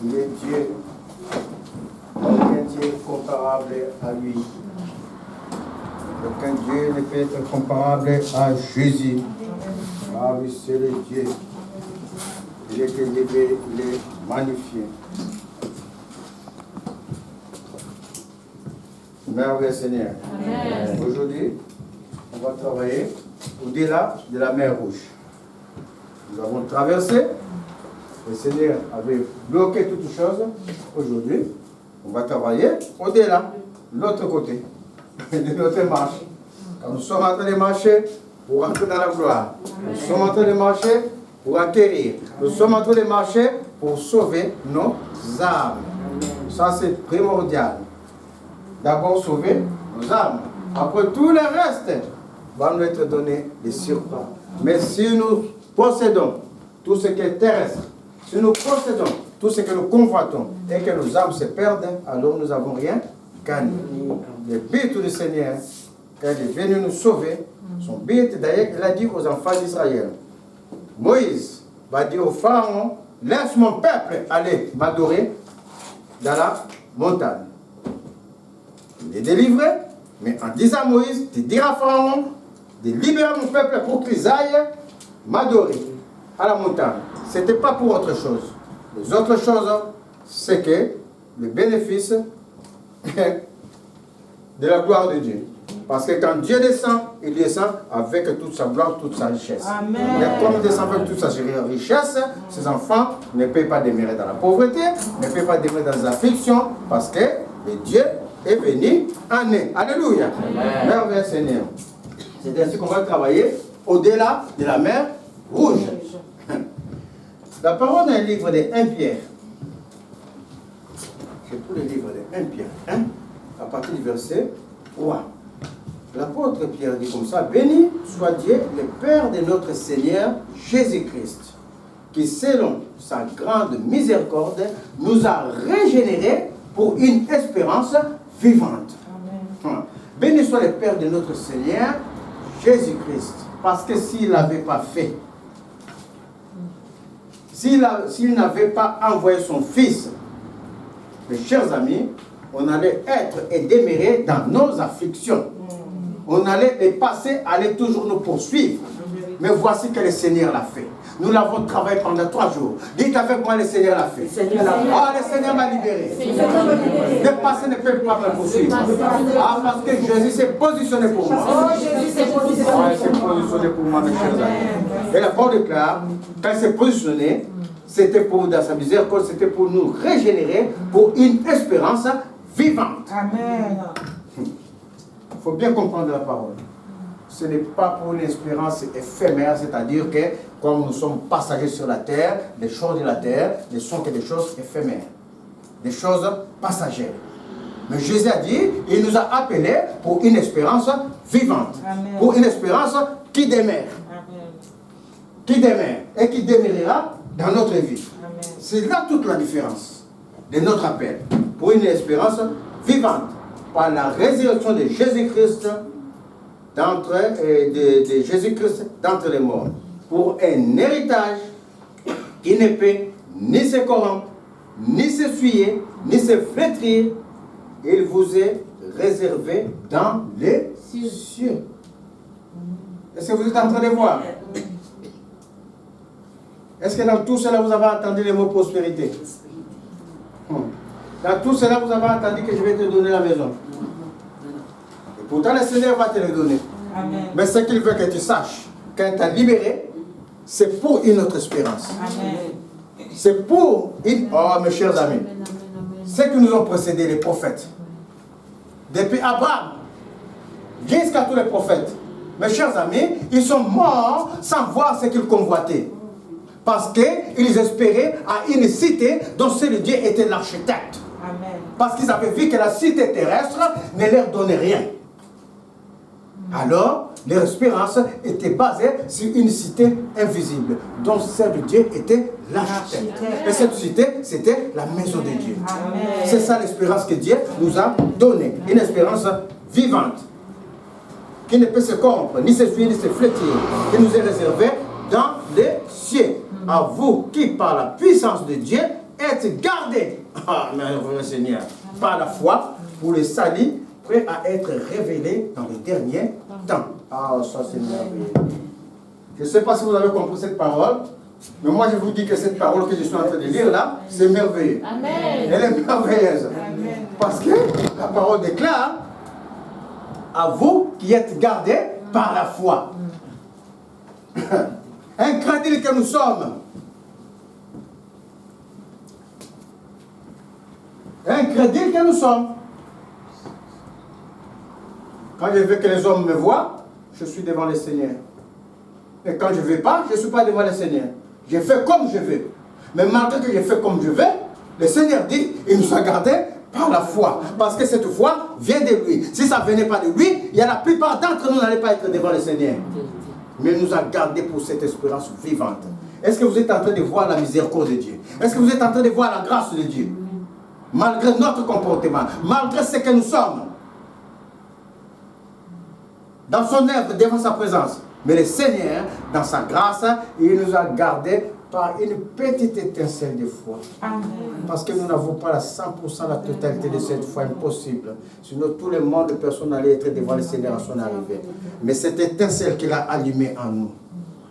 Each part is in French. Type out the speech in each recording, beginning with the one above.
Il est Dieu. Aucun Dieu comparable à lui. Aucun Dieu ne peut être comparable à Jésus. Ah oui, c'est le Dieu. Il est élevé, il est magnifié. Merveilleux Seigneur. Amen. Aujourd'hui, on va travailler au-delà de la mer Rouge. Nous avons traversé. Le Seigneur avait bloqué toutes choses. Aujourd'hui, on va travailler au-delà, de l'autre côté, de notre marche. Quand nous sommes en train de marcher pour entrer dans la gloire, nous sommes en train de marcher pour acquérir, nous sommes en train de marcher pour sauver nos âmes. Ça, c'est primordial. D'abord, sauver nos âmes. Après, tout le reste va nous être donné de surcroît. Mais si nous possédons tout ce qui est terrestre, si nous possédons tout ce que nous convoitons et que nos âmes se perdent, alors nous n'avons rien gagné. Le but du Seigneur, quand il est venu nous sauver, son but, d'ailleurs, il a dit aux enfants d'Israël, Moïse va dire au Pharaon, laisse mon peuple aller m'adorer dans la montagne. Il est délivré, mais en disant à Moïse, tu diras à Pharaon de libérer mon peuple pour qu'ils aillent m'adorer à la montagne. Ce n'était pas pour autre chose. Les autres choses, c'est que le bénéfice de la gloire de Dieu. Parce que quand Dieu descend, il descend avec toute sa gloire, toute sa richesse. Amen. Et comme il descend avec toute sa richesse, ses enfants ne peuvent pas demeurer dans la pauvreté, ne peuvent pas demeurer dans les afflictions, parce que le Dieu est venu en eux. Alléluia. Merveilleux Seigneur. C'est ainsi qu'on va travailler au-delà de la mer Rouge. La parole d'un livre de 1 Pierre. C'est tout le livre de 1 Pierre. À partir du verset 3. L'apôtre Pierre dit comme ça, béni soit Dieu, le Père de notre Seigneur Jésus-Christ, qui selon sa grande miséricorde nous a régénérés pour une espérance vivante. Amen. Béni soit le Père de notre Seigneur Jésus-Christ, parce que s'il n'avait pas fait, s'il n'avait pas envoyé son Fils, mes chers amis, on allait être et demeurer dans nos afflictions. On allait les passer, allait toujours nous poursuivre. Mais voici que le Seigneur l'a fait. Nous l'avons travaillé pendant 3 jours. Dites avec moi, le Seigneur l'a fait. Le Seigneur m'a libéré. Le passé ne peut pas me poursuivre. Parce que Jésus s'est positionné pour moi. Il s'est positionné pour moi, mes chers amis. Et la parole déclare, quand il s'est positionné, c'était pour, dans sa miséricorde, c'était pour nous régénérer pour une espérance vivante. Amen. Il faut bien comprendre la parole. Ce n'est pas pour une espérance éphémère, c'est-à-dire que comme nous sommes passagers sur la terre, les choses de la terre ne sont que des choses éphémères, des choses passagères. Mais Jésus a dit, il nous a appelés pour une espérance vivante, Amen. Pour une espérance qui demeure, qui demeure et qui demeurera dans notre vie. C'est là toute la différence de notre appel, pour une espérance vivante, par la résurrection de Jésus-Christ de Jésus-Christ d'entre les morts, pour un héritage qui ne peut ni se corrompre, ni se souiller, ni se flétrir. Il vous est réservé dans les cieux. Est-ce que vous êtes en train de voir? Est-ce que dans tout cela vous avez entendu le mot prospérité? Dans tout cela vous avez entendu que je vais te donner la maison. Et pourtant le Seigneur va te le donner. Amen. Mais ce qu'il veut que tu saches, quand tu as libéré, c'est pour une autre espérance. C'est pour une... Oh mes chers amis, ce que nous ont précédé les prophètes, depuis Abraham jusqu'à tous les prophètes, mes chers amis, ils sont morts sans voir ce qu'ils convoitaient. Parce qu'ils espéraient à une cité dont seul Dieu était l'architecte. Parce qu'ils avaient vu que la cité terrestre ne leur donnait rien. Alors, leur espérance était basée sur une cité invisible, dont celle de Dieu était l'architecte. Et cette cité, c'était la maison de Dieu. C'est ça l'espérance que Dieu nous a donnée. Une espérance vivante, qui ne peut se corrompre, ni se fuir, ni se flétrir, qui nous est réservée dans les cieux. À vous qui, par la puissance de Dieu, être gardés, merveilleux Seigneur, par la foi, pour le salut, prêt à être révélé dans les derniers temps. Ah, ça c'est merveilleux. Je ne sais pas si vous avez compris cette parole, mais moi je vous dis que cette parole que je suis en train de lire là, c'est merveilleux. Amen. Elle est merveilleuse. Amen. Parce que la parole déclare, à vous qui êtes gardés par la foi. Incrédules que nous sommes. Incrédules que nous sommes. Quand je veux que les hommes me voient, je suis devant le Seigneur. Et quand je ne veux pas, je ne suis pas devant le Seigneur. Je fais comme je veux. Mais malgré que je fais comme je veux, le Seigneur dit, il nous a gardés par la foi. Parce que cette foi vient de lui. Si ça ne venait pas de lui, il y a la plupart d'entre nous n'allaient pas être devant le Seigneur. Mais il nous a gardés pour cette espérance vivante. Est-ce que vous êtes en train de voir la miséricorde de Dieu? Est-ce que vous êtes en train de voir la grâce de Dieu? Malgré notre comportement, malgré ce que nous sommes, dans son œuvre, devant sa présence. Mais le Seigneur, dans sa grâce, il nous a gardés par une petite étincelle de foi. Amen. Parce que nous n'avons pas la 100% la totalité de cette foi, impossible. Sinon, tout le monde de personnes allaient être devant le Seigneur à son arrivée. Mais cette étincelle qu'il a allumée en nous,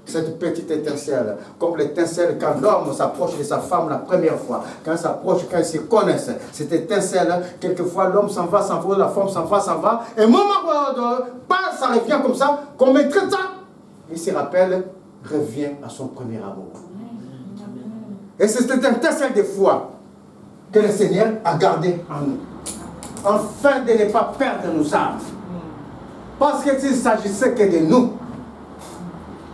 cette petite étincelle, comme l'étincelle quand l'homme s'approche de sa femme la première fois, quand il s'approche, quand ils se connaissent, cette étincelle, quelquefois l'homme s'en va, la femme s'en va, et un moment, ça revient comme ça, comme un traitant, il se rappelle, revient à son premier amour. Et c'est cette étincelle de foi que le Seigneur a gardée en nous, afin de ne pas perdre nos âmes. Parce que s'il s'agissait que de nous,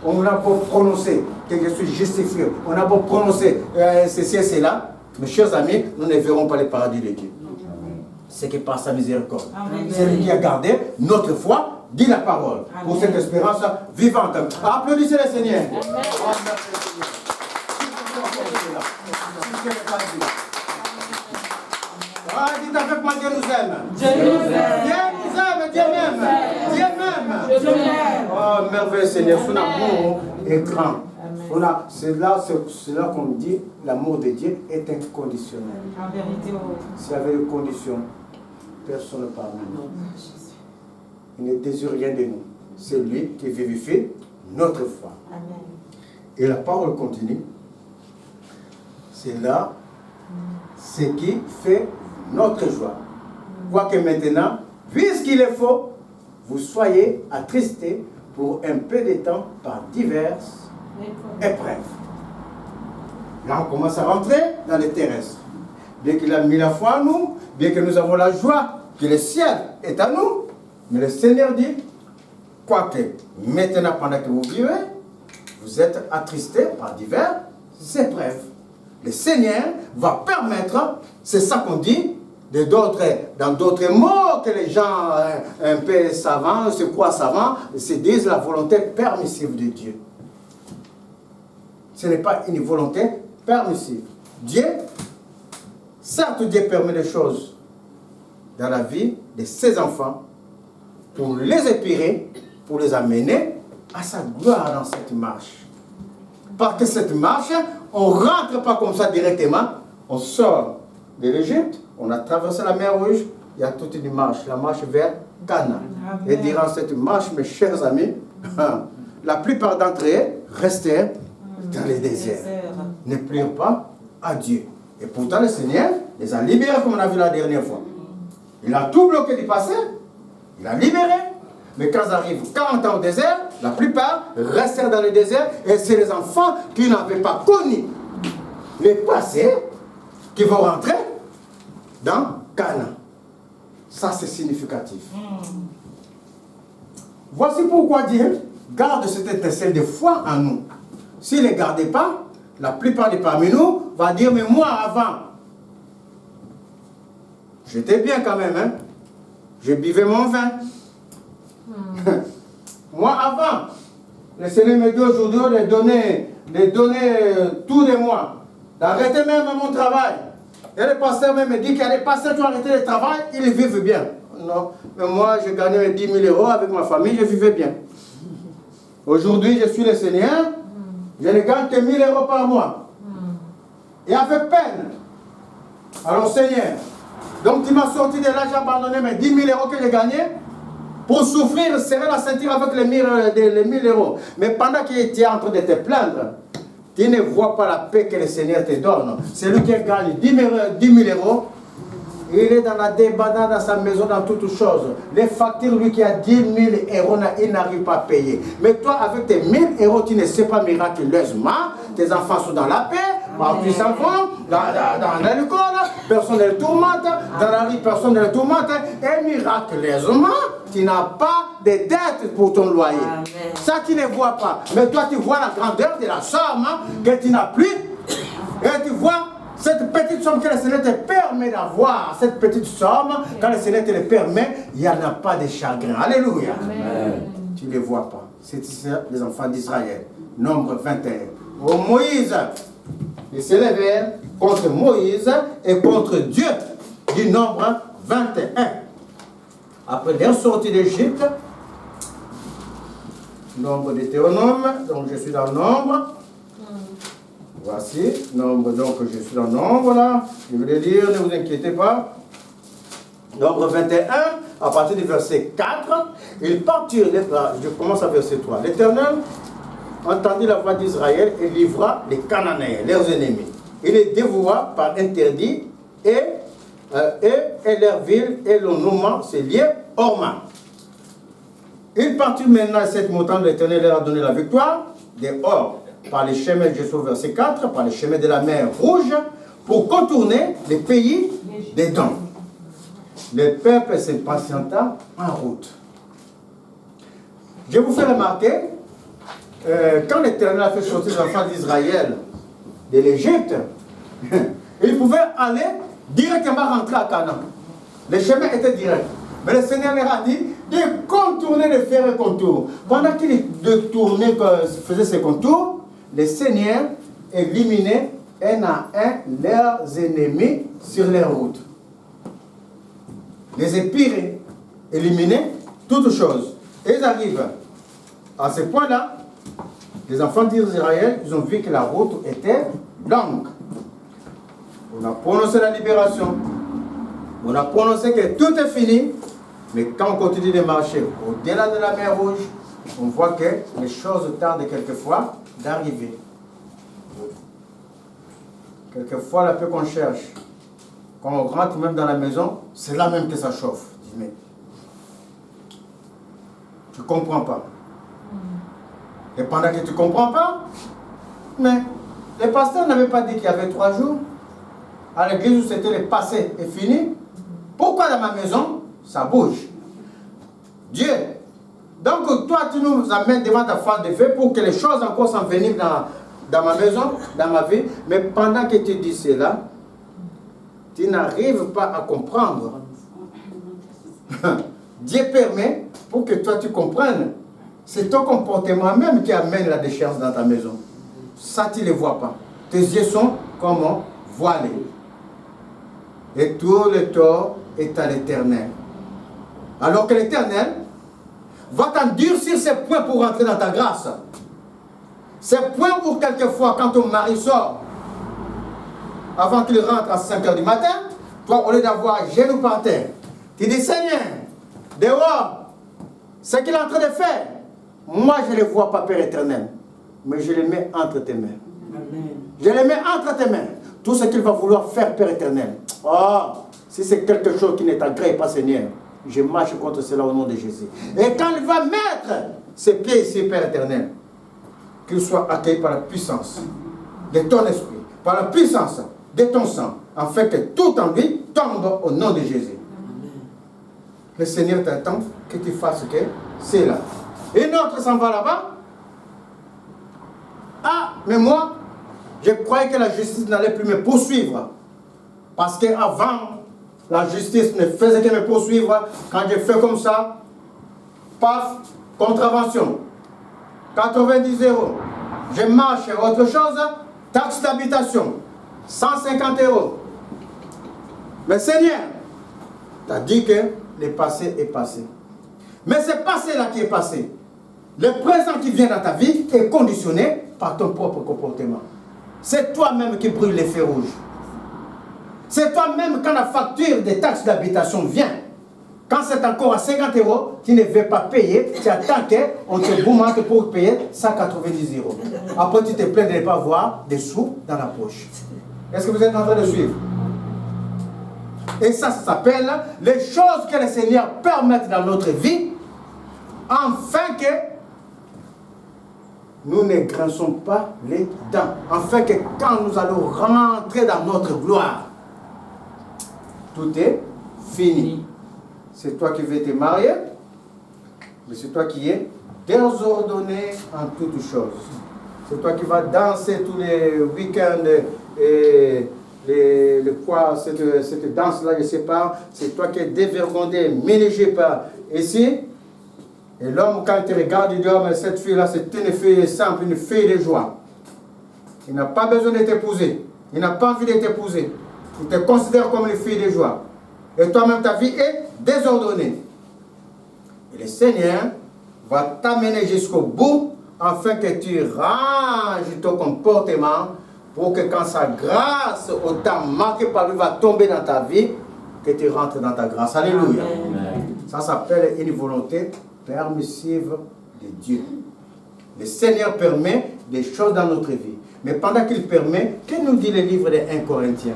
on a beau prononcer que je suis justifié, on a beau prononcer ceci et cela, mes chers amis, nous ne verrons pas le paradis de Dieu. C'est que par sa miséricorde. C'est lui qui a gardé notre foi, dit la parole, pour cette espérance vivante. Applaudissez le Seigneur. Ah, dites avec moi, Dieu nous aime. Dieu nous aime, Dieu m'aime. Dieu m'aime. Dieu m'aime. Oh, merveilleux Seigneur, son amour est grand. C'est là qu'on dit l'amour de Dieu est inconditionnel. En vérité, s'il y avait des conditions, personne ne parle de nous. Il ne désire rien de nous. C'est lui qui vivifie notre foi. Amen. Et la parole continue. C'est là ce qui fait notre joie. Quoique maintenant, puisqu'il est faux, vous soyez attristés pour un peu de temps par diverses épreuves. Là, on commence à rentrer dans les terrestres. Bien qu'il a mis la foi en nous, bien que nous avons la joie que le ciel est à nous, mais le Seigneur dit, quoique maintenant, pendant que vous vivez, vous êtes attristés par diverses épreuves. Le Seigneur va permettre, c'est ça qu'on dit, dans d'autres mots que les gens un peu savants, se croient savants, se disent la volonté permissive de Dieu. Ce n'est pas une volonté permissive. Dieu, certes Dieu permet des choses dans la vie de ses enfants pour les épirer, pour les amener à sa gloire dans cette marche. Parce que cette marche, on ne rentre pas comme ça directement, on sort de l'Égypte, on a traversé la mer Rouge, il y a toute une marche, la marche vers Canaan. Et durant cette marche, mes chers amis, la plupart d'entre eux restèrent dans les déserts, ne plurent pas à Dieu. Et pourtant le Seigneur les a libérés comme on a vu la dernière fois. Il a tout bloqué du passé, il a libéré. Mais quand ils arrivent 40 ans au désert, la plupart restèrent dans le désert et c'est les enfants qui n'avaient pas connu le passé qui vont rentrer dans Canaan. Ça, c'est significatif. Voici pourquoi Dieu garde cette étincelle de foi en nous. S'il ne les gardait pas, la plupart de parmi nous va dire, mais moi avant, j'étais bien quand même, hein? Je buvais mon vin. Moi avant, le Seigneur me dit aujourd'hui de donner tout de moi, d'arrêter même mon travail. Et le pasteur même me dit qu'il y a des pasteurs qui ont arrêté le travail, ils vivent bien. Non, mais moi je gagnais 10 000 euros avec ma famille, je vivais bien. Aujourd'hui je suis le Seigneur, je ne gagne que 1 000 euros par mois. Et avec peine, Alors Seigneur, donc tu m'as sorti de là, j'ai abandonné mes 10 000 euros que j'ai gagnés pour souffrir, serrer la ceinture avec les 1000 euros. Mais pendant que tu es en train de te plaindre, tu ne vois pas la paix que le Seigneur te donne. Celui qui gagne 10 000 euros, il est dans la débandade dans sa maison, dans toutes choses. Les factures, lui qui a 10 000 euros, il n'arrive pas à payer. Mais toi, avec tes 1000 euros, tu ne sais pas miraculeusement. Tes enfants sont dans la paix, par plus enfants, dans l'école, personne ne les tourmente, dans la rue, personne ne les tourmente. Et miraculeusement, tu n'as pas de dettes pour ton loyer. Amen. Ça, tu ne vois pas. Mais toi, tu vois la grandeur de la somme que tu n'as plus. Et tu vois cette petite somme que le Seigneur te permet d'avoir, cette petite somme, quand le Seigneur te le permet, il n'y en a pas de chagrin. Alléluia. Amen. Tu ne les vois pas. C'est les enfants d'Israël. Nombre 21. Oh, Moïse, il s'est levé contre Moïse et contre Dieu du nombre 21. Après leur sortie d'Égypte, nombre d'Hétéronome, donc je suis dans le nombre. Voici, nombre, donc je suis dans le nombre là. Je vais le lire, ne vous inquiétez pas. Nombre 21, à partir du verset 4, ils partirent, je commence à verset 3. L'Éternel entendit la voix d'Israël et livra les Cananéens, leurs ennemis. Il les dévoua par interdit et leur ville et le nommant se lié Orma. Ils partirent maintenant à cette montagne, l'Éternel leur a donné la victoire des Or par les chemins, je suis au verset 4, par les chemins de la mer Rouge pour contourner les pays des Dons. Le peuple s'impatienta en route. Je vous fais remarquer, quand l'Éternel a fait sortir les enfants d'Israël de l'Égypte, ils pouvaient aller directement rentrer à Canaan. Le chemin était direct. Mais le Seigneur leur a dit de contourner, de faire un contour. Pendant qu'ils faisaient ces contours, le Seigneur éliminait un à un leurs ennemis sur leur route. Les épires éliminaient toutes choses. Et ils arrivent à ce point-là, les enfants d'Israël, ils ont vu que la route était longue. On a prononcé la libération. On a prononcé que tout est fini. Mais quand on continue de marcher au-delà de la mer Rouge, on voit que les choses tardent quelquefois d'arriver. Quelquefois, la paix qu'on cherche, quand on rentre même dans la maison, c'est là même que ça chauffe. Mais tu ne comprends pas. Et pendant que tu ne comprends pas, mais le pasteur n'avait pas dit qu'il y avait 3 jours. À l'église où c'était le passé et fini. Pourquoi dans ma maison, ça bouge? Dieu. Donc toi, tu nous amènes devant ta face de feu pour que les choses encore s'enveniment dans ma maison, dans ma vie. Mais pendant que tu dis cela, tu n'arrives pas à comprendre. Dieu permet pour que toi tu comprennes. C'est ton comportement même qui amène la déchéance dans ta maison. Ça, tu ne le vois pas. Tes yeux sont comment? Voilés. Et tout le tort est à l'Éternel. Alors que l'Éternel va t'endurcir ses poings pour rentrer dans ta grâce. Ces points où quelquefois, quand ton mari sort, avant qu'il rentre à 5 h du matin, toi, au lieu d'avoir genoux par terre, tu dis, Seigneur, dehors, ce qu'il est en train de faire, moi je ne le vois pas, Père éternel, mais je le mets entre tes mains. Amen. Je le mets entre tes mains. Tout ce qu'il va vouloir faire, Père éternel. Oh, si c'est quelque chose qui ne t'agrée pas, Seigneur, je marche contre cela au nom de Jésus. Et quand il va mettre ses pieds ici, Père éternel, qu'il soit accueilli par la puissance de ton esprit, par la puissance de ton sang, afin que tout en lui tombe au nom de Jésus. Amen. Le Seigneur t'attend que tu fasses que c'est là. Et l'autre s'en va là-bas. Ah, mais moi, je croyais que la justice n'allait plus me poursuivre. Parce qu'avant, la justice ne faisait que me poursuivre. Quand je fais comme ça, paf, contravention. 90 €. Je marche autre chose, taxe d'habitation. 150 €. Mais Seigneur, tu as dit que le passé est passé. Mais ce passé-là qui est passé, le présent qui vient dans ta vie est conditionné par ton propre comportement. C'est toi-même qui brûles les feux rouges. C'est toi-même quand la facture des taxes d'habitation vient. Quand c'est encore à 50 €, tu ne veux pas payer, tu attends qu'on te boumente pour payer 190 €. Après, tu te plains de ne pas avoir des sous dans la poche. Est-ce que vous êtes en train de suivre? Et ça s'appelle les choses que le Seigneur permet dans notre vie, afin que nous ne grinçons pas les dents. Afin que quand nous allons rentrer dans notre gloire, tout est fini. C'est toi qui veux te marier, mais c'est toi qui es désordonné en toutes choses. C'est toi qui vas danser tous les week-ends et cette danse-là, je ne sais pas. C'est toi qui es dévergondé, ménagé par ici. Et l'homme, quand il te regarde, il dit, oh, mais cette fille-là, c'est une fille simple, une fille de joie. Il n'a pas besoin de t'épouser. Il n'a pas envie de t'épouser. Il te considère comme une fille de joie. Et toi-même, ta vie est désordonnée. Et le Seigneur va t'amener jusqu'au bout afin que tu ranges ton comportement pour que quand sa grâce au temps marqué par lui va tomber dans ta vie, que tu rentres dans ta grâce. Alléluia. Amen. Ça s'appelle une volonté permissive de Dieu. Le Seigneur permet des choses dans notre vie. Mais pendant qu'il permet, que nous dit le livre des 1 Corinthiens?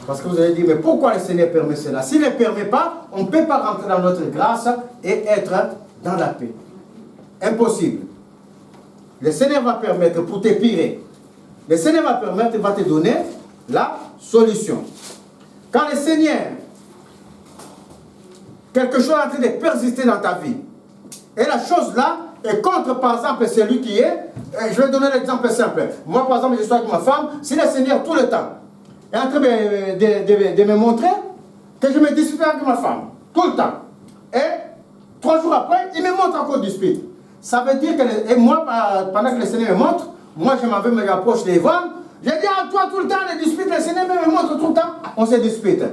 Parce que vous allez dire, mais pourquoi le Seigneur permet cela? S'il ne permet pas, on ne peut pas rentrer dans notre grâce et être dans la paix. Impossible. Le Seigneur va permettre pour t'épirer. Le Seigneur va permettre, il va te donner la solution. Quand le Seigneur, quelque chose est en train de persister dans ta vie, et la chose là est contre, par exemple, celui qui est, je vais donner l'exemple simple. Moi, par exemple, je suis avec ma femme, si le Seigneur tout le temps est en train de me montrer que je me dispute avec ma femme, tout le temps, et 3 jours après, il me montre encore dispute. Ça veut dire que, et moi, pendant que le Seigneur me montre, moi je m'en vais me rapprocher des ventes, je dis à toi tout le temps, les disputes, le Seigneur me montre tout le temps, on se dispute.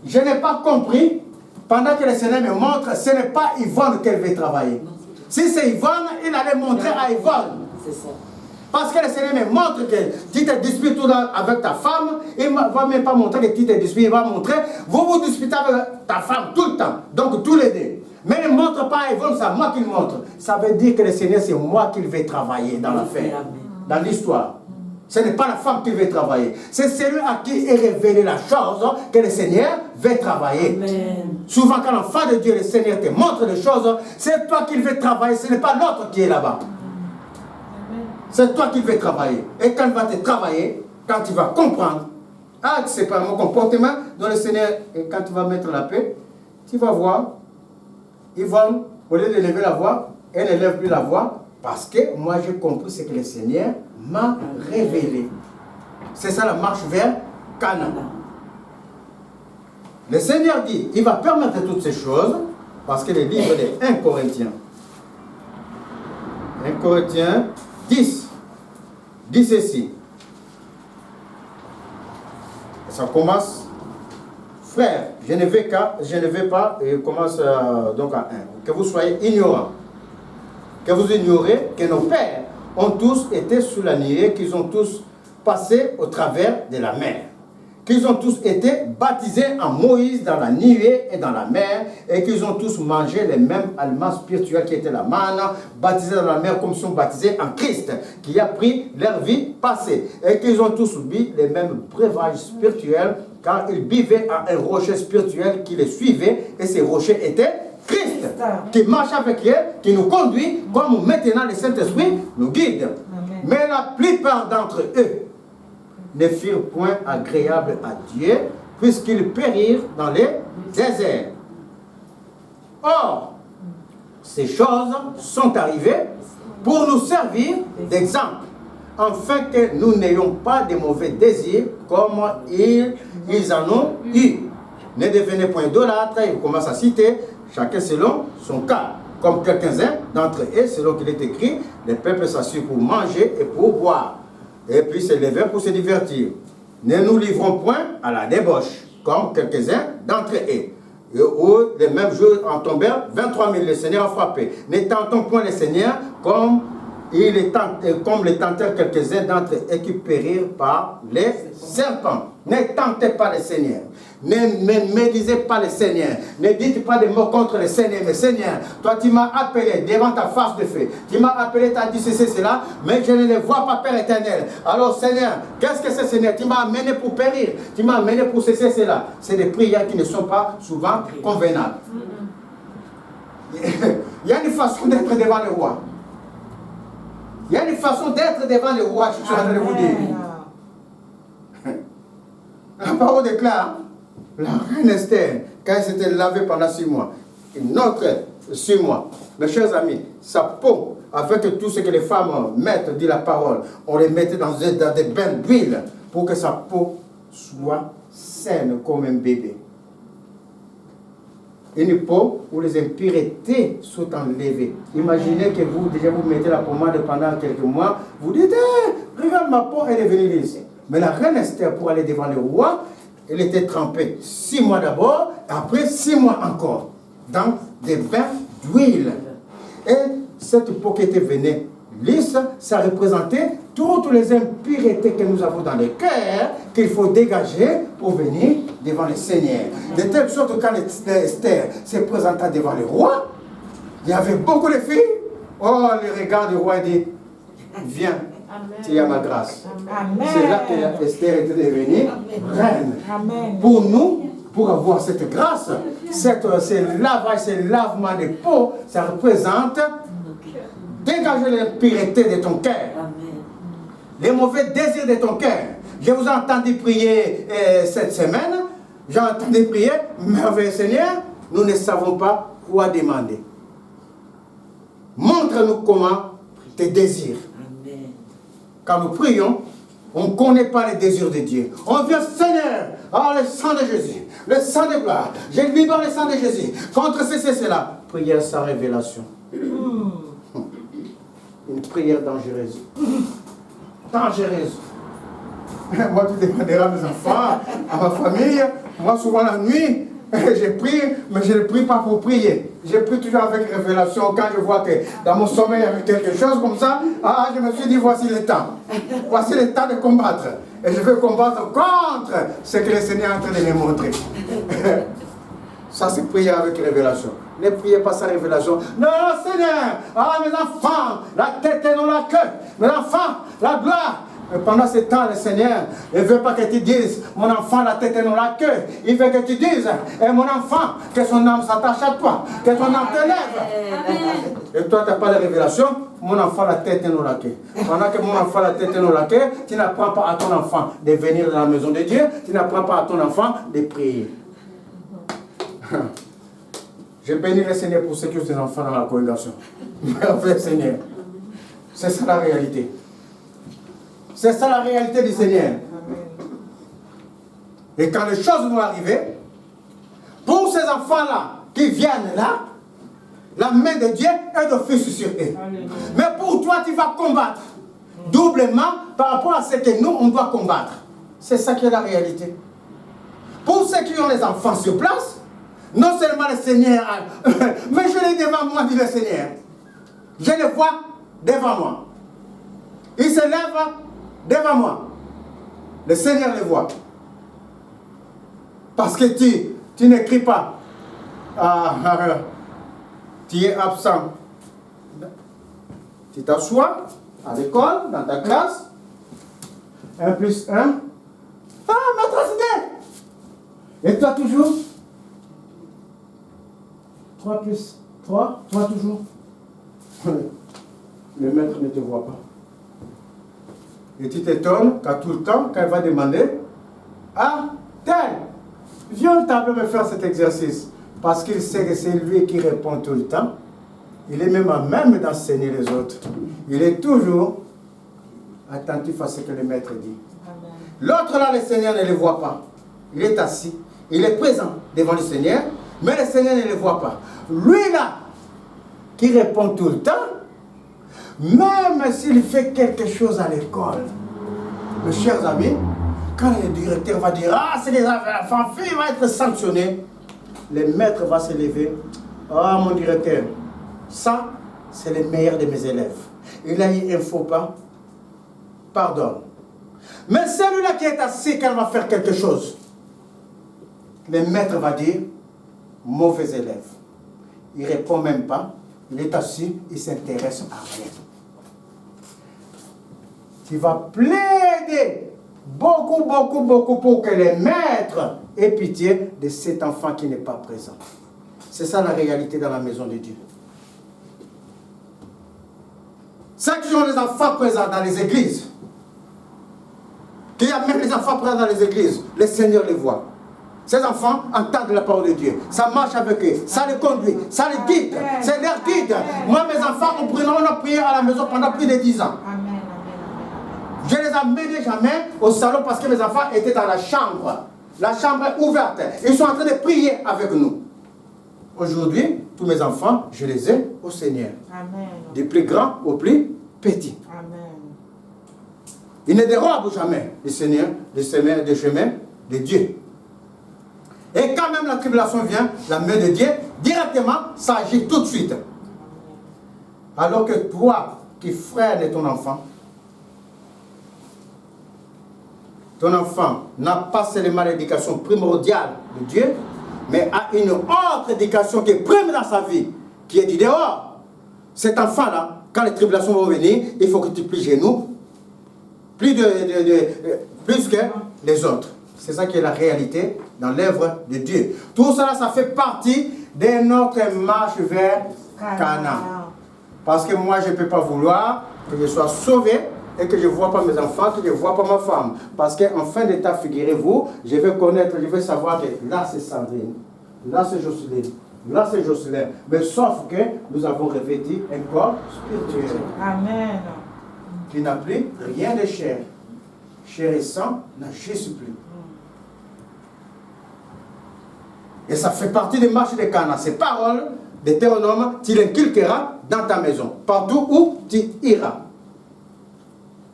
Je n'ai pas compris, pendant que le Seigneur me montre, ce n'est pas Yvonne qu'elle veut travailler. Si c'est Yvonne, il allait montrer à Yvonne. C'est ça. Parce que le Seigneur me montre que tu te disputes tout le temps avec ta femme, il ne va même pas montrer que tu te disputes, il va montrer, vous vous disputez avec ta femme tout le temps, donc tous les deux. Mais ne montre pas à Yvonne, c'est moi qui le montre. Ça veut dire que le Seigneur, c'est moi qui vais travailler dans l'affaire, dans l'histoire. Ce n'est pas la femme qui veut travailler. C'est celui à qui est révélé la chose que le Seigneur veut travailler. Amen. Souvent, quand l'enfant de Dieu, le Seigneur te montre des choses, c'est toi qui veux travailler, ce n'est pas l'autre qui est là-bas. C'est toi qui veux travailler. Et quand il va te travailler, quand tu vas comprendre, ah, c'est pas mon comportement dans le Seigneur, et quand tu vas mettre la paix, tu vas voir, Yvonne, au lieu de lever la voix, elle ne lève plus la voix, parce que moi j'ai compris ce que le Seigneur m'a révélé. C'est ça la marche vers Canaan. Le Seigneur dit, il va permettre toutes ces choses, parce que le livre des 1 Corinthiens, 1 Corinthiens 10, dit ceci. Ça commence, frère, je ne vais pas, et commence donc à 1. Que vous soyez ignorants, que vous ignorez que nos pères ont tous été sous la nuée, qu'ils ont tous passé au travers de la mer, qu'ils ont tous été baptisés en Moïse dans la nuée et dans la mer, et qu'ils ont tous mangé les mêmes aliments spirituels qui étaient la manne, baptisés dans la mer comme sont baptisés en Christ, qui a pris leur vie passée, et qu'ils ont tous bu les mêmes breuvages spirituels, car ils buvaient à un rocher spirituel qui les suivait, et ces rochers étaient Christ, qui marche avec eux, qui nous conduit, comme maintenant le Saint-Esprit nous guide. Amen. Mais la plupart d'entre eux ne furent point agréables à Dieu, puisqu'ils périrent dans les déserts. Or, ces choses sont arrivées pour nous servir d'exemple, afin que nous n'ayons pas de mauvais désirs comme ils en ont eu. Ne devenez point idolâtres, il commence à citer, chacun selon son cas. Comme quelques-uns d'entre eux, selon qu'il est écrit, les peuples s'assurent pour manger et pour boire, et puis se lever pour se divertir. Ne nous livrons point à la débauche, comme quelques-uns d'entre eux. Et où les mêmes jours en tombèrent 23 000, le Seigneur a frappé. Ne tentons point le Seigneur comme il est tenté, comme les tenteurs quelques-uns d'entre eux qui périrent par les serpents. Ne tentez pas le Seigneur. Ne médisez pas le Seigneur. Ne dites pas des mots contre le Seigneur. Mais Seigneur, toi tu m'as appelé devant ta face de feu. Tu m'as appelé, tu as dit ceci, cela, mais je ne le vois pas, Père éternel. Alors Seigneur, qu'est-ce que c'est Seigneur? Tu m'as amené pour périr. Tu m'as amené pour ceci, cela. C'est des prières qui ne sont pas souvent convenables. Il y a une façon d'être devant le roi. Il y a une façon d'être devant le roi, je suis en train de vous dire. La parole déclare, la reine Esther, quand elle s'était lavée pendant 6 mois, une autre 6 mois, mes chers amis, sa peau, avec tout ce que les femmes mettent, dit la parole, on les mettait dans des bains d'huile pour que sa peau soit saine comme un bébé. Une peau où les impuretés sont enlevées. Imaginez que vous, déjà vous mettez la pommade pendant quelques mois, vous dites, regarde ma peau, elle est venue lisse. Mais la reine Esther, pour aller devant le roi, elle était trempée 6 mois d'abord, et après 6 mois encore, dans des bains d'huile. Et cette peau qui était venue lisse, ça représentait toutes les impuretés que nous avons dans le cœur, qu'il faut dégager pour venir devant le Seigneur. De telle sorte que quand Esther se présenta devant le roi, il y avait beaucoup de filles. Oh, le regard du roi dit, viens. Tu as ma grâce. C'est là que Esther était devenue reine. Amen. Pour nous, pour avoir cette grâce, ce lavement de peau, ça représente dégager l'impureté de ton cœur. Les mauvais désirs de ton cœur. Je vous ai entendu prier cette semaine. J'ai entendu prier, merveilleux Seigneur, nous ne savons pas quoi demander. Montre-nous comment tes désirs. Quand nous prions, on ne connaît pas les désirs de Dieu. On vient, Seigneur, le sang de Jésus, le sang de gloire. Je libère le sang de Jésus. Contre cela. Prière sans révélation. Une prière dangereuse. Dangereuse. Moi, tu demanderas à mes enfants, à ma famille. Moi, souvent la nuit, je prie, mais je ne prie pas pour prier. Je prie toujours avec révélation. Quand je vois que dans mon sommeil, il y avait quelque chose comme ça, je me suis dit, voici le temps. Voici le temps de combattre. Et je veux combattre contre ce que le Seigneur est en train de me montrer. Ça, c'est prier avec révélation. Ne priez pas sans révélation. Non, Seigneur, mes enfants, la tête et non la queue. Mes enfants, la gloire. Et pendant ce temps, le Seigneur ne veut pas que tu dises, mon enfant, la tête et non la queue. Il veut que tu dises, mon enfant, que son âme s'attache à toi, que ton âme te lève. Et toi, tu n'as pas de révélation, mon enfant, la tête et non la queue. Pendant que mon enfant, la tête et non la queue, tu n'apprends pas à ton enfant de venir dans la maison de Dieu, tu n'apprends pas à ton enfant de prier. Je bénis le Seigneur pour ceux qui ont des enfants dans la congrégation. Merveilleux Seigneur. C'est ça la réalité. C'est ça la réalité du Seigneur. Et quand les choses vont arriver, pour ces enfants-là qui viennent là, la main de Dieu est d'office sur eux. Mais pour toi, tu vas combattre doublement par rapport à ce que nous, on doit combattre. C'est ça qui est la réalité. Pour ceux qui ont les enfants sur place, non seulement le Seigneur, mais je l'ai devant moi, dit le Seigneur. Je le vois devant moi. Il se lève devant moi. Le Seigneur le voit. Parce que tu n'écris pas. Tu es absent. Tu t'assois à l'école, dans ta classe. 1 plus 1. Maître Sidé. Et toi toujours 3 plus 3, toi toujours. Le maître ne te voit pas. Et tu t'étonnes qu'à tout le temps, quand il va demander, tel, viens table me faire cet exercice. Parce qu'il sait que c'est lui qui répond tout le temps. Il est même à même d'enseigner les autres. Il est toujours attentif à ce que le maître dit. L'autre là, le Seigneur ne le voit pas. Il est assis. Il est présent devant le Seigneur, mais le Seigneur ne le voit pas. Lui là, qui répond tout le temps, même s'il fait quelque chose à l'école, mes chers amis, quand le directeur va dire, c'est les enfants, il va être sanctionné, le maître va se lever, mon directeur, ça, c'est le meilleur de mes élèves. il a eu un faux pas, pardonne. Mais celui-là qui est assis, quand il va faire quelque chose, le maître va dire, mauvais élève. Il ne répond même pas, il est assis, il ne s'intéresse à rien. Tu vas plaider beaucoup pour que les maîtres aient pitié de cet enfant qui n'est pas présent. C'est ça la réalité dans la maison de Dieu. Ceux qui ont les enfants présents dans les églises, qu'il y a même les enfants présents dans les églises, le Seigneur les voit. Ces enfants entendent la parole de Dieu. Ça marche avec eux, ça les conduit, ça les guide, c'est leur guide. Moi, mes enfants, on a prié à la maison pendant plus de 10 ans. Je les amenais jamais au salon parce que mes enfants étaient dans la chambre. La chambre est ouverte. Ils sont en train de prier avec nous. Aujourd'hui, tous mes enfants, je les ai au Seigneur. Amen. Du plus grand au plus petit. Amen. Ils ne dérobent jamais le Seigneur, le chemin de Dieu. Et quand même la tribulation vient, la main de Dieu, directement, ça agit tout de suite. Alors que toi, qui freines ton enfant n'a pas seulement l'éducation primordiale de Dieu, mais a une autre éducation qui est prime dans sa vie, qui est du dehors. Cet enfant-là, quand les tribulations vont venir, il faut que tu plies genoux, plus que les autres. C'est ça qui est la réalité dans l'œuvre de Dieu. Tout cela, ça fait partie de notre marche vers Canaan. Parce que moi, je ne peux pas vouloir que je sois sauvé et que je ne vois pas mes enfants, que je ne vois pas ma femme. Parce qu'en fin d'état, figurez-vous, je vais connaître, je vais savoir que là, c'est Sandrine, là, c'est Jocelyne, là, c'est Jocelyn. Mais sauf que nous avons revêtu un corps spirituel. Amen. Qui n'a plus rien de chair. Chair et sang n'agissent plus. Et ça fait partie des marches de Canaan. Ces paroles de Théronome, tu les inculqueras dans ta maison, partout où tu iras.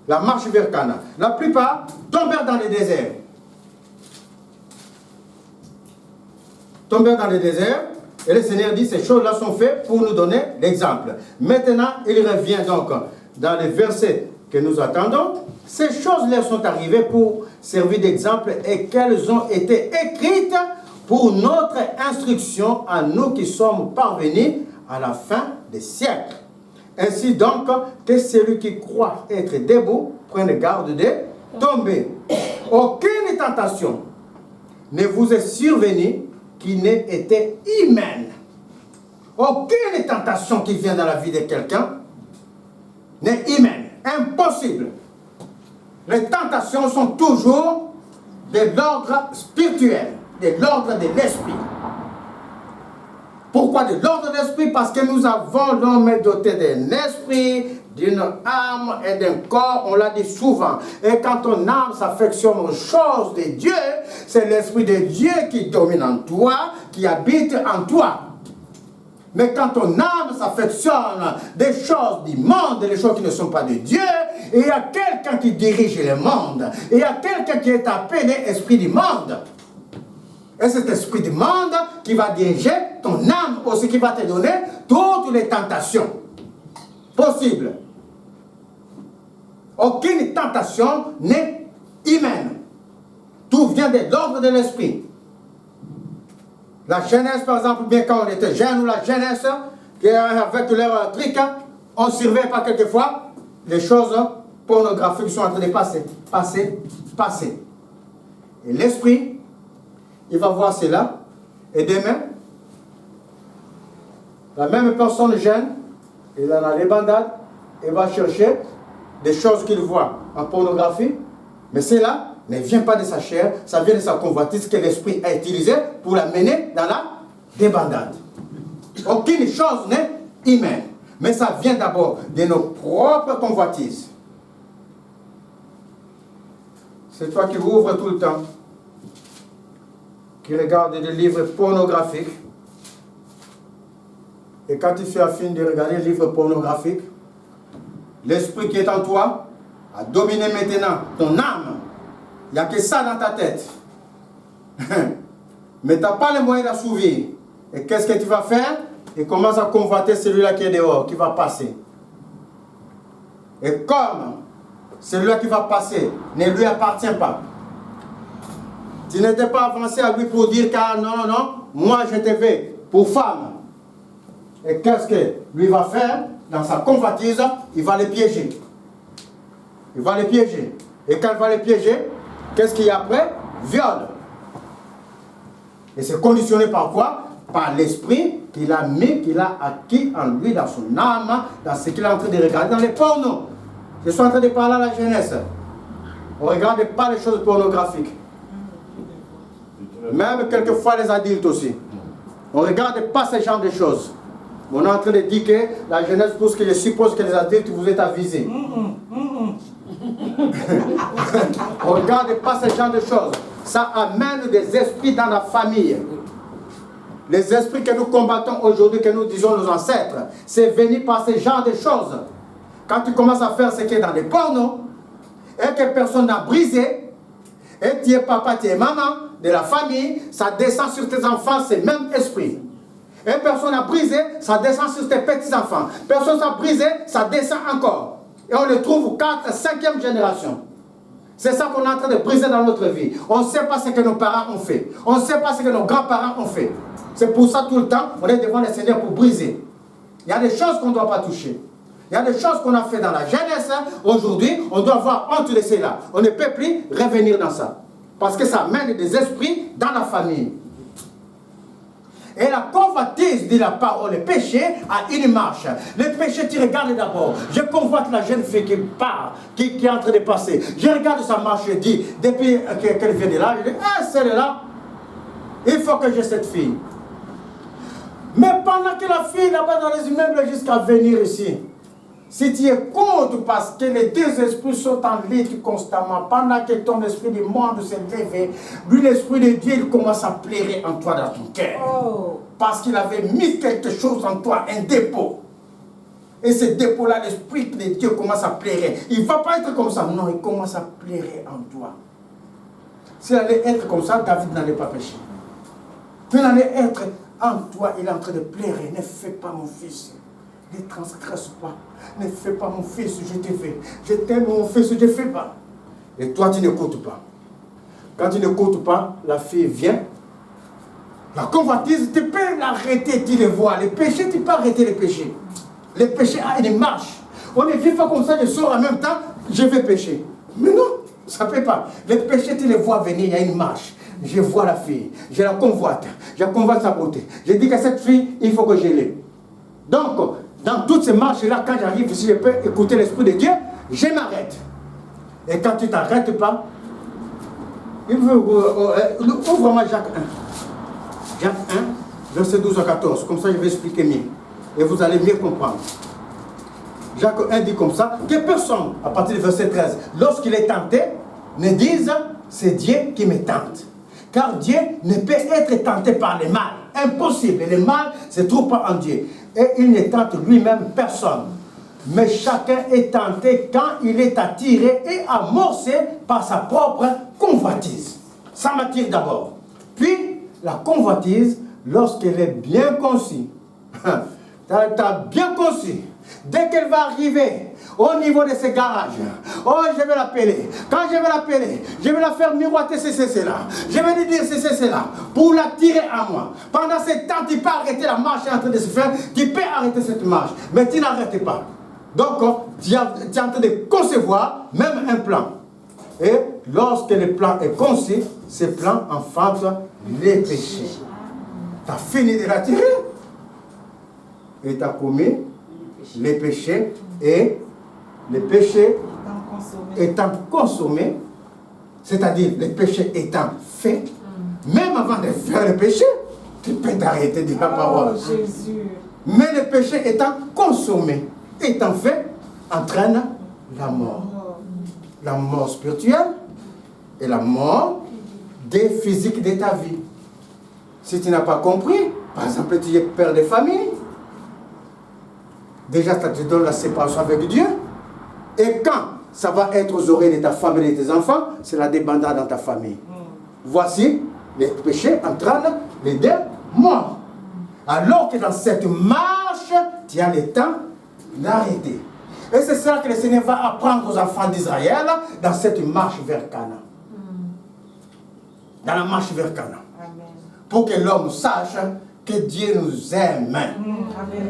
La marche vers Canaan. La plupart tombèrent dans le désert. Tombèrent dans le désert, et le Seigneur dit, ces choses-là sont faites pour nous donner l'exemple. Maintenant, il revient donc dans les versets que nous attendons. Ces choses-là sont arrivées pour servir d'exemple et qu'elles ont été écrites pour notre instruction à nous qui sommes parvenus à la fin des siècles. Ainsi donc, que celui qui croit être debout prenne garde de tomber. Aucune tentation ne vous est survenue qui n'ait été humaine. Aucune tentation qui vient dans la vie de quelqu'un n'est humaine. Impossible. Les tentations sont toujours de l'ordre spirituel, de l'ordre de l'esprit. Pourquoi de l'ordre de l'esprit? Parce que nous avons l'homme doté d'un esprit, d'une âme et d'un corps, on l'a dit souvent. Et quand ton âme s'affectionne aux choses de Dieu, c'est l'esprit de Dieu qui domine en toi, qui habite en toi. Mais quand ton âme s'affectionne des choses du monde, des choses qui ne sont pas de Dieu, et il y a quelqu'un qui dirige le monde, et il y a quelqu'un qui est appelé esprit du monde. Et cet esprit du monde qui va diriger ton âme aussi, qui va te donner toutes les tentations possibles. Aucune tentation n'est humaine. Tout vient de l'ordre de l'esprit. La jeunesse, par exemple, bien quand on était jeune, ou la jeunesse, avec leur truc, on ne surveille pas quelquefois les choses pornographiques qui sont en train de passer. Et l'esprit, il va voir cela, et demain, la même personne jeune, il en a les bandades, il va chercher des choses qu'il voit en pornographie, mais cela ne vient pas de sa chair, ça vient de sa convoitise que l'esprit a utilisée pour la mener dans la débandade. Aucune chose n'est humaine, mais ça vient d'abord de nos propres convoitises. C'est toi qui ouvres tout le temps, qui regarde des livres pornographiques, et quand tu fais afin de regarder les livres pornographiques, l'esprit qui est en toi a dominé maintenant ton âme. Il n'y a que ça dans ta tête. Mais tu n'as pas les moyens d'assouvir. Et qu'est-ce que tu vas faire? Il commence à convoiter celui-là qui est dehors, qui va passer. Et comme celui qui va passer ne lui appartient pas, tu n'étais pas avancé à lui pour dire car non, moi je te veux pour femme. Et qu'est-ce que lui va faire dans sa convoitise? Il va les piéger. Il va les piéger. Et quand il va les piéger, qu'est-ce qu'il y a après? Viol. Et c'est conditionné par quoi? Par l'esprit qu'il a mis, qu'il a acquis en lui, dans son âme, dans ce qu'il est en train de regarder dans les pornos. Je suis en train de parler à la jeunesse. On ne regarde pas les choses pornographiques. Même quelquefois les adultes aussi. On ne regarde pas ce genre de choses. On est en train de dire que la jeunesse, pour ce que je suppose que les adultes, vous êtes avisés. On ne regarde pas ce genre de choses. Ça amène des esprits dans la famille. Les esprits que nous combattons aujourd'hui, que nous disons nos ancêtres, c'est venu par ce genre de choses. Quand tu commences à faire ce qui est dans les pornos, et que personne n'a brisé, et tu es papa, tu es maman de la famille, ça descend sur tes enfants, c'est le même esprit. Et personne n'a brisé, ça descend sur tes petits-enfants. Personne n'a brisé, ça descend encore. Et on le trouve 4e, 5e génération. C'est ça qu'on est en train de briser dans notre vie. On ne sait pas ce que nos parents ont fait. On ne sait pas ce que nos grands-parents ont fait. C'est pour ça tout le temps, on est devant le Seigneur pour briser. Il y a des choses qu'on ne doit pas toucher. Il y a des choses qu'on a fait dans la jeunesse. Aujourd'hui, on doit avoir honte de cela. On ne peut plus revenir dans ça. Parce que ça mène des esprits dans la famille. Et la convoitise de la parole, le péché a une marche. Le péché, tu regardes d'abord. Je convoite la jeune fille qui part, qui est en train de passer. Je regarde sa marche, je dis, depuis qu'elle vient de là, je dis, ah, celle-là, il faut que j'ai cette fille. Mais pendant que la fille là-bas dans les immeubles jusqu'à venir ici, si tu écoutes parce que les deux esprits sont en lutte constamment, pendant que ton esprit du monde s'est levé, lui l'esprit de Dieu il commence à pleurer en toi dans ton cœur. Oh. Parce qu'il avait mis quelque chose en toi, un dépôt. Et ce dépôt-là, l'esprit de Dieu commence à pleurer. Il ne va pas être comme ça, non, il commence à pleurer en toi. S'il allait être comme ça, David n'allait pas pécher. Il allait être en toi, il est en train de pleurer. Ne fais pas mon fils. Ne transgresse pas. Ne fais pas mon fils, je te fais. Je t'aime mon fils, je ne fais pas. Et toi, tu n'écoutes pas. Quand tu n'écoutes pas, la fille vient. La convoitise, tu peux l'arrêter, tu le vois. Le péché, tu peux arrêter le péché. Le péché a une marche. On ne vit pas comme ça, je sors en même temps, je vais pécher. Mais non, ça ne peut pas. Le péché, tu le vois venir, il y a une marche. Je vois la fille, je la convoite sa beauté. Je dis que cette fille, il faut que je l'aie. Donc, dans toutes ces marches-là, quand j'arrive, si je peux écouter l'Esprit de Dieu, je m'arrête. Et quand tu ne t'arrêtes pas, ouvre-moi Jacques 1. Jacques 1, verset 12 à 14. Comme ça, je vais expliquer mieux. Et vous allez mieux comprendre. Jacques 1 dit comme ça, que personne, à partir du verset 13, lorsqu'il est tenté, ne dise, c'est Dieu qui me tente. Car Dieu ne peut être tenté par le mal. Impossible. Le mal ne se trouve pas en Dieu. Et il ne tente lui-même personne. Mais chacun est tenté quand il est attiré et amorcé par sa propre convoitise. Ça m'attire d'abord. Puis, la convoitise, lorsqu'elle est bien conçue, tu as bien conçu, dès qu'elle va arriver au niveau de ce garage, oh, je vais l'appeler. Quand je vais l'appeler, je vais la faire miroiter ceci, là. Je vais lui dire ceci, là, pour l'attirer à moi. Pendant ce temps, tu peux arrêter la marche en train de se faire, tu peux arrêter cette marche, mais tu n'arrêtes pas. Donc, tu es en train de concevoir même un plan. Et lorsque le plan est conçu, ce plan enfante les péchés. Tu as fini de l'attirer et tu as commis les péchés et les péchés étant consommés, c'est-à-dire les péchés étant faits, même avant de faire le péché, tu peux t'arrêter de la parole. Jésus. Mais le péché étant consommé, étant fait, entraîne la mort. La mort spirituelle et la mort des physiques de ta vie. Si tu n'as pas compris, par exemple, tu es père de famille, déjà ça te donne la séparation avec Dieu. Et quand ça va être aux oreilles de ta femme et de tes enfants, c'est la débandade dans ta famille. Voici, les péchés entraînent les deux morts. Alors que dans cette marche, tu as le temps d'arrêter. Et c'est ça que le Seigneur va apprendre aux enfants d'Israël dans cette marche vers Canaan. Dans la marche vers Canaan. Pour que l'homme sache que Dieu nous aime.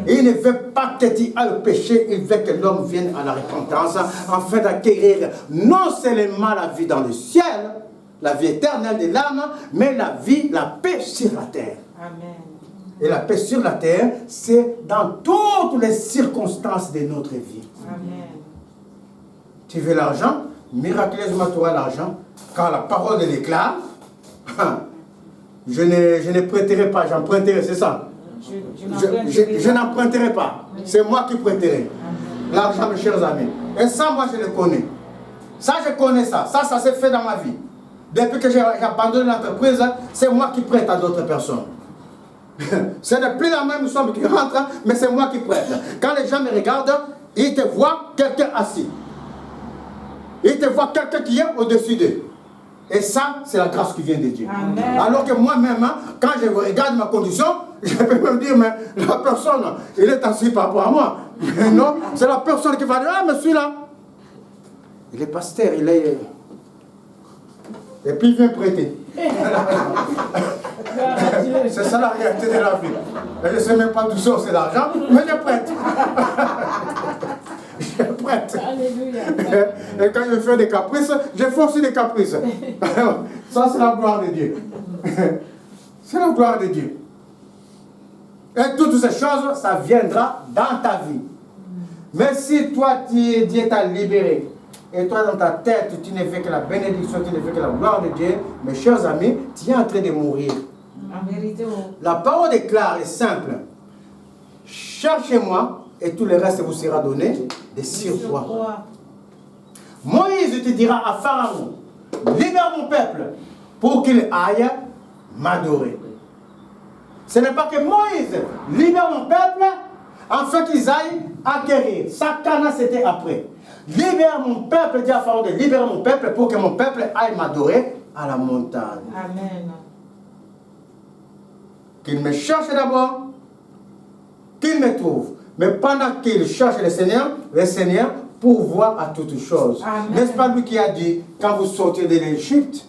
Il ne veut pas que tu ailles au péché, il veut que l'homme vienne à la repentance afin d'acquérir non seulement la vie dans le ciel, la vie éternelle de l'âme, mais la vie, la paix sur la terre. Amen. Et la paix sur la terre, c'est dans toutes les circonstances de notre vie. Amen. Tu veux l'argent? Miraculeusement, tu auras l'argent. Quand la parole de l'éclat, je ne prêterai pas, j'emprunterai, c'est ça. Je n'emprunterai pas. C'est moi qui prêterai. L'argent, mes chers amis. Et ça, moi, je le connais. Ça, je connais ça. Ça s'est fait dans ma vie. Depuis que j'ai abandonné l'entreprise, c'est moi qui prête à d'autres personnes. Ce n'est plus la même somme qui rentre, mais c'est moi qui prête. Quand les gens me regardent, ils te voient quelqu'un assis. Ils te voient quelqu'un qui est au-dessus d'eux. Et ça, c'est la grâce qui vient de Dieu. Amen. Alors que moi-même, quand je regarde ma condition, je peux me dire, mais la personne, il est assis par rapport à moi. Mais non, c'est la personne qui va dire, ah, mais celui-là, il est pasteur, il est... Et puis il vient prêter. C'est ça la réalité de la vie. Et je ne sais même pas d'où sort c'est l'argent, mais je prête. Je prête. Alléluia. Et quand je fais des caprices, je fais aussi des caprices. Ça, c'est la gloire de Dieu. C'est la gloire de Dieu. Et toutes ces choses, ça viendra dans ta vie. Mais si toi, Dieu t'a libéré, et toi, dans ta tête, tu ne fais que la bénédiction, tu ne fais que la gloire de Dieu, mes chers amis, tu es en train de mourir. En vérité, la parole est claire et simple. Cherchez-moi et tout le reste vous sera donné de surcroît. Moïse te dira à Pharaon, libère mon peuple pour qu'il aille m'adorer. Ce n'est pas que Moïse libère mon peuple afin qu'ils aillent acquérir. Ça, Canaan, c'était après. Libère mon peuple, dit à Pharaon de libérer mon peuple pour que mon peuple aille m'adorer à la montagne. Amen. Qu'il me cherche d'abord, qu'il me trouve. Mais pendant qu'il cherche le Seigneur pourvoit à toutes choses. N'est-ce pas lui qui a dit, quand vous sortez de l'Égypte,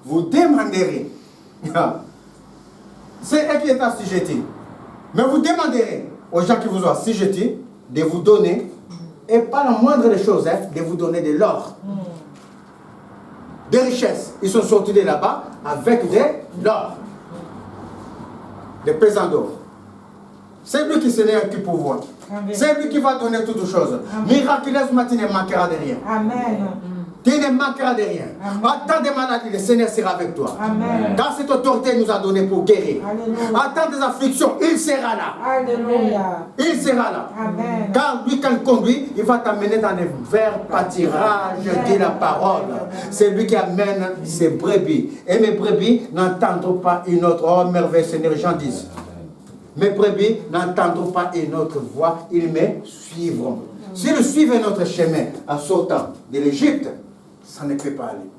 vous demanderez. C'est elle qui est assujettie. Mais vous demanderez aux gens qui vous ont assujettis de vous donner, et pas la moindre des choses, de vous donner de l'or. Des richesses. Ils sont sortis de là-bas avec de l'or. Des pesants d'or. C'est lui qui Seigneur qui pourvoit. C'est lui qui va donner toutes choses. Miraculeusement, tu ne manqueras de rien. Amen. Tu ne manqueras de rien. Attends des maladies, le Seigneur sera avec toi. Amen. Dans cette autorité, il nous a donné pour guérir. Attends des afflictions, il sera là. Alléluia. Il sera là. Amen. Car lui, quand il conduit, il va t'amener dans les verts pâtirages, dit la parole. C'est lui qui amène ses brebis. Et mes brebis n'entendront pas une autre. Oh, merveille, Seigneur, Jean 10. Mes brebis n'entendront pas une autre voix, ils me suivront. S'ils suivent notre chemin en sortant de l'Égypte, ça ne peut pas aller.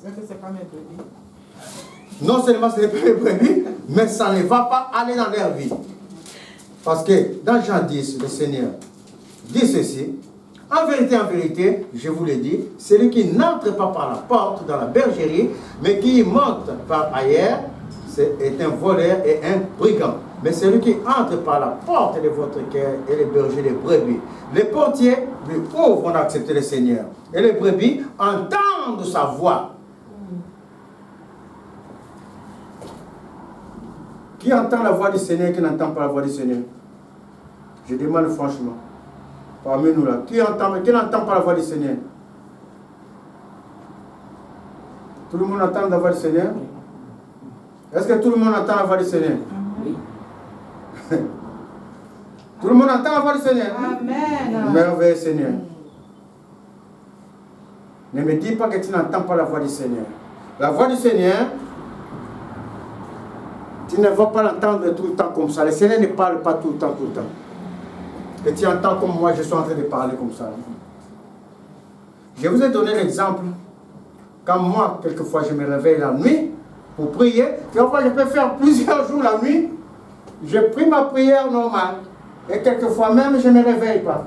C'est pas mes brebis. Non seulement ce n'est pas mes brebis, mais ça ne va pas aller dans leur vie. Parce que dans Jean 10, le Seigneur dit ceci. En vérité, je vous le dis, celui qui n'entre pas par la porte dans la bergerie, mais qui monte par ailleurs, est un voleur et un brigand. Mais celui qui entre par la porte de votre cœur est le berger des brebis. Les portiers lui ouvrent, on a accepté le Seigneur. Et les brebis entendent sa voix. Qui entend la voix du Seigneur et qui n'entend pas la voix du Seigneur? Je demande franchement. Parmi nous là. Qui n'entend pas la voix du Seigneur? Tout le monde entend la voix du Seigneur? Est-ce que tout le monde entend la voix du Seigneur? Oui. Tout le monde entend la voix du Seigneur? Amen. Merveilleux Seigneur. Ne me dis pas que tu n'entends pas la voix du Seigneur. La voix du Seigneur, tu ne vas pas l'entendre tout le temps comme ça. Le Seigneur ne parle pas tout le temps. Et tu entends comme moi, je suis en train de parler comme ça. Je vous ai donné l'exemple. Quand moi, quelquefois, je me réveille la nuit pour prier. Quelquefois, je peux faire plusieurs jours la nuit. Je prie ma prière normale. Et quelquefois même, je ne me réveille pas.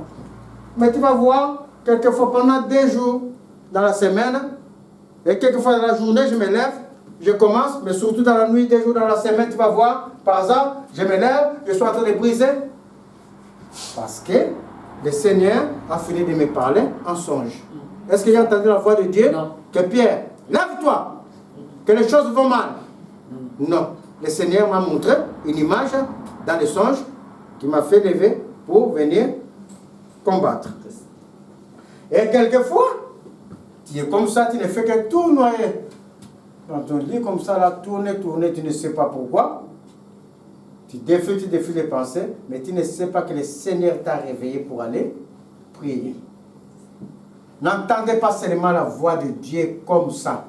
Mais tu vas voir, quelquefois pendant 2 jours dans la semaine, et quelquefois dans la journée, je me lève, je commence, mais surtout dans la nuit, 2 jours dans la semaine, tu vas voir, par hasard, je me lève, je suis en train de briser. Parce que le Seigneur a fini de me parler en songe. Est-ce que j'ai entendu la voix de Dieu? Non. Que Pierre, lève-toi, que les choses vont mal. Non. Le Seigneur m'a montré une image dans le songe qui m'a fait lever pour venir combattre. Et quelquefois, tu es comme ça, tu ne fais que tourner dans ton lit comme ça, là, tourner, tu ne sais pas pourquoi. Tu défiles les pensées, mais tu ne sais pas que le Seigneur t'a réveillé pour aller prier. N'entendez pas seulement la voix de Dieu comme ça.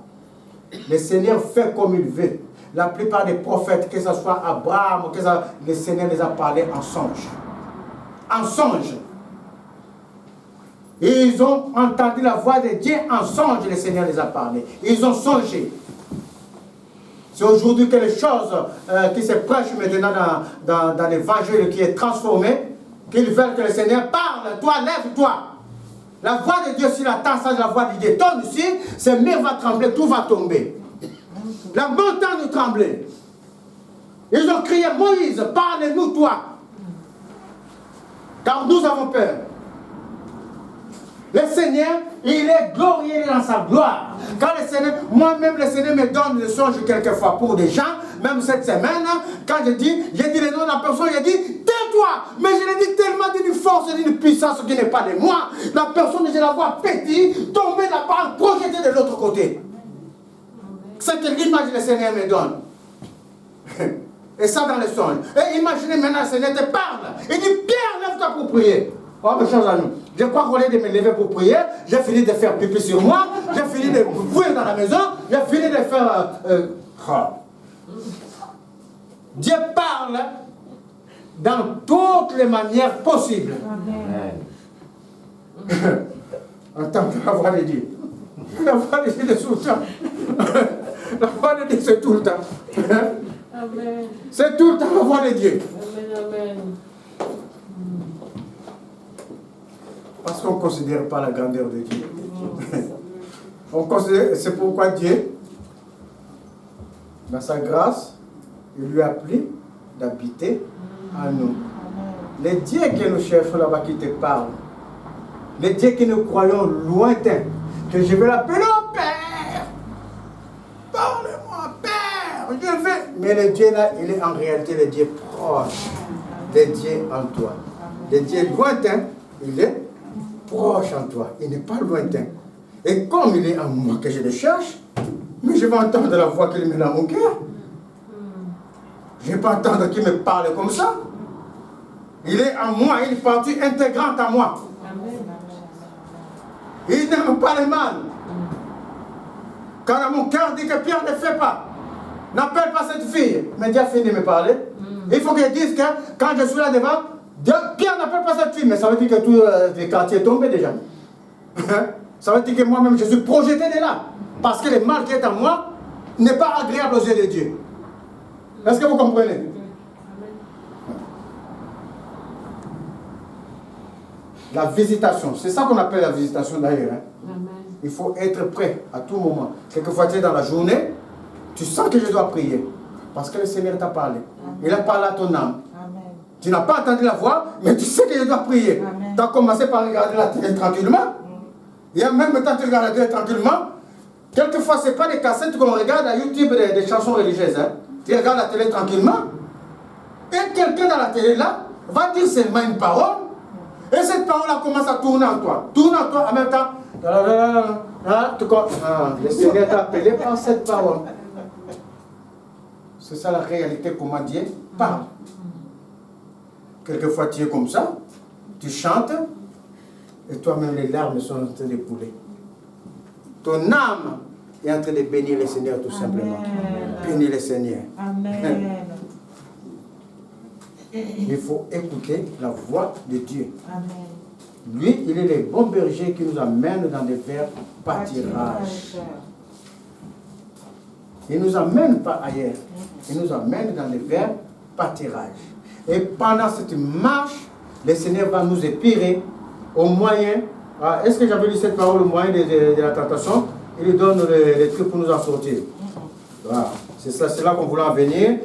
Le Seigneur fait comme il veut. La plupart des prophètes, que ce soit Abraham, le Seigneur les a parlé en songe. En songe. Et ils ont entendu la voix de Dieu en songe, le Seigneur les a parlé. Ils ont songé. C'est aujourd'hui que les choses qui se prêchent maintenant dans l'évangile qui est transformé, qu'ils veulent que le Seigneur parle. Toi, lève-toi. La voix de Dieu, si la tasse de la voix de Dieu tombe ici, ce mur va trembler, tout va tomber. La montagne tremblait. Ils ont crié, Moïse, parle-nous toi. Car nous avons peur. Le Seigneur, il est glorieux dans sa gloire. Quand le Seigneur, moi-même, le Seigneur me donne le songe quelquefois pour des gens, même cette semaine, quand j'ai dit le nom de la personne, j'ai dit, tais-toi. Mais je l'ai dit tellement d'une force et d'une puissance qui n'est pas de moi. La personne, je la vois pétille, tomber là-bas, projetée de l'autre côté. C'est que l'image que le Seigneur me donne. Et ça dans le songe. Et imaginez maintenant, le Seigneur te parle. Il dit, Pierre, lève-toi pour prier. Oh, mais chose à nous. Je crois qu'au lieu de me lever pour prier, j'ai fini de faire pipi sur moi, j'ai fini de fouiller dans la maison, j'ai fini de faire... Dieu parle dans toutes les manières possibles. Entends la voix de Dieu. La voix de Dieu, c'est tout le temps. La voix de Dieu, c'est tout le temps. C'est tout le temps la voix de Dieu. Amen. Parce qu'on ne considère pas la grandeur de Dieu. On considère, c'est pourquoi Dieu, dans sa grâce, il lui a plu d'habiter en nous. Les dieux que nous cherchons là-bas qui te parlent, les dieux que nous croyons lointains, que je vais l'appeler oh Père, parle-moi Père, je vais. Mais le Dieu là, il est en réalité le Dieu proche, le Dieu en toi. Le Dieu lointain, il est proche en toi, il n'est pas lointain. Et comme il est en moi que je le cherche, mais je vais entendre la voix qu'il met dans mon cœur. Je ne vais pas entendre qu'il me parle comme ça. Il est en moi, il est partie intégrante à moi. Il n'aime pas le mal. Quand mon cœur dit que Pierre ne fait pas, n'appelle pas cette fille, mais Dieu a fini de me parler. Il faut qu'il dise que quand je suis là devant, Pierre n'appelle pas cette fille, mais ça veut dire que tout le quartier est tombé déjà. Ça veut dire que moi-même je suis projeté de là. Parce que le mal qui est en moi n'est pas agréable aux yeux de Dieu. Est-ce que vous comprenez? La visitation, c'est ça qu'on appelle la visitation d'ailleurs. Il faut être prêt à tout moment. Quelquefois tu es dans la journée, tu sens que je dois prier. Parce que le Seigneur t'a parlé. Il a parlé à ton âme. Tu n'as pas entendu la voix, mais tu sais que je dois prier. Tu as commencé par regarder la télé tranquillement. Il y a même temps que tu regardes la télé tranquillement. Quelquefois, ce n'est pas des cassettes qu'on regarde à YouTube des chansons religieuses. Hein. Tu regardes la télé tranquillement. Et quelqu'un dans la télé là va dire seulement une parole. Et cette parole-là commence à tourner en toi. Tourne en toi en même temps. Le Seigneur t'a appelé par cette parole. C'est ça la réalité, comment Dieu parle. Quelquefois tu es comme ça, tu chantes, et toi-même les larmes sont en train de couler. Ton âme est en train de bénir le Seigneur tout simplement. Bénir le Seigneur. Amen. Il faut écouter la voix de Dieu. Amen. Lui, il est le bon berger qui nous amène dans des verts pâtirages. Il ne nous amène pas ailleurs. Il nous amène dans les verts pâtirages. Et pendant cette marche, le Seigneur va nous épirer au moyen, est-ce que j'avais lu cette parole, au moyen de la tentation, il lui donne les trucs pour nous en sortir. Voilà. C'est là qu'on voulait en venir,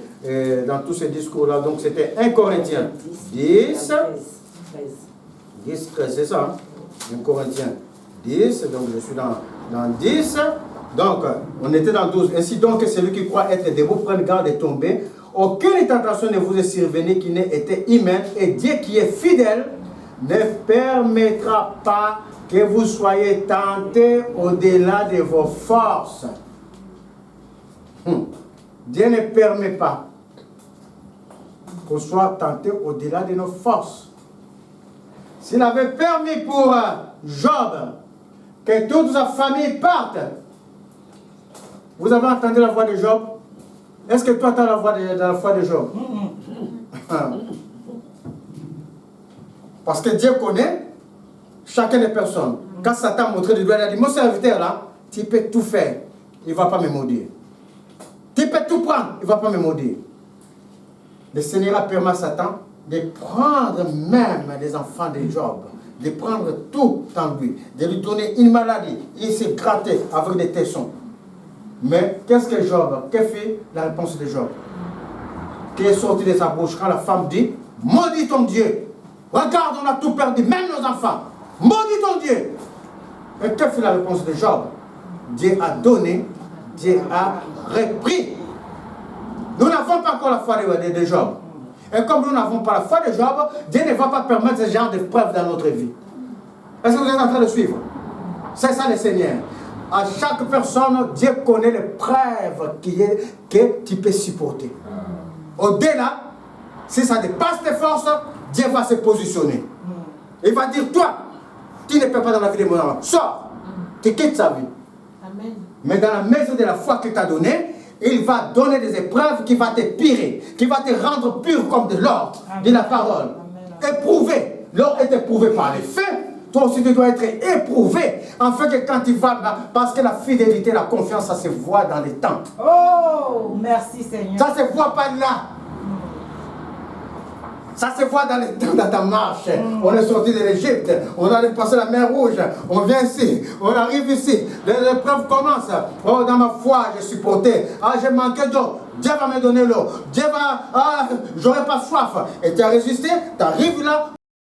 dans tous ces discours-là. Donc c'était 1 Corinthiens 10, 13, c'est ça, 1 Corinthiens 10, donc je suis dans 10. Donc, on était dans 12. Ainsi donc, celui qui croit être debout prenne garde de tomber. Aucune tentation ne vous est survenue qui n'ait été humaine. Et Dieu qui est fidèle ne permettra pas que vous soyez tentés au-delà de vos forces. Dieu ne permet pas qu'on soit tenté au-delà de nos forces. S'il avait permis pour Job que toute sa famille parte, vous avez entendu la voix de Job? Est-ce que toi, tu as la voix de Job? Parce que Dieu connaît chacune des personnes. Quand Satan montré du doigt, il a dit, mon serviteur là, tu peux tout faire, il ne va pas me maudire. Tu peux tout prendre, il ne va pas me maudire. Le Seigneur a permis à Satan de prendre même les enfants de Job, de prendre tout en lui, de lui donner une maladie. Il s'est gratté avec des tessons. Mais qu'est-ce que Job? Que fait la réponse de Job? Qui est sorti de sa bouche quand la femme dit, maudit ton Dieu. Regarde, on a tout perdu, même nos enfants. Maudit ton Dieu. Et que fait la réponse de Job? Dieu a donné, Dieu a repris. Nous n'avons pas encore la foi de Job. Et comme nous n'avons pas la foi de Job, Dieu ne va pas permettre ce genre de preuves dans notre vie. Est-ce que vous êtes en train de suivre? C'est ça le Seigneur. À chaque personne, Dieu connaît les preuves que tu peux supporter. Au-delà, si ça dépasse tes forces, Dieu va se positionner. Il va dire, toi, tu ne peux pas dans la vie de mon enfant. Sors, tu quittes sa vie. Amen. Mais dans la maison de la foi qu'il t'a donnée, il va donner des épreuves qui vont te pirer, qui vont te rendre pur comme de l'or, de la parole. Éprouvé. L'or est éprouvé par les faits. Toi aussi, tu dois être éprouvé, afin que quand tu vas, parce que la fidélité, la confiance, ça se voit dans les temps. Oh, merci Seigneur. Ça se voit pas là. Ça se voit dans les temps, dans ta marche. On est sorti de l'Égypte, on a passé la mer Rouge, on vient ici, on arrive ici, les épreuves commencent. Oh, dans ma foi, j'ai supporté. Ah, j'ai manqué d'eau. Dieu va me donner l'eau. Dieu va, j'aurai pas soif. Et tu as résisté, tu arrives là,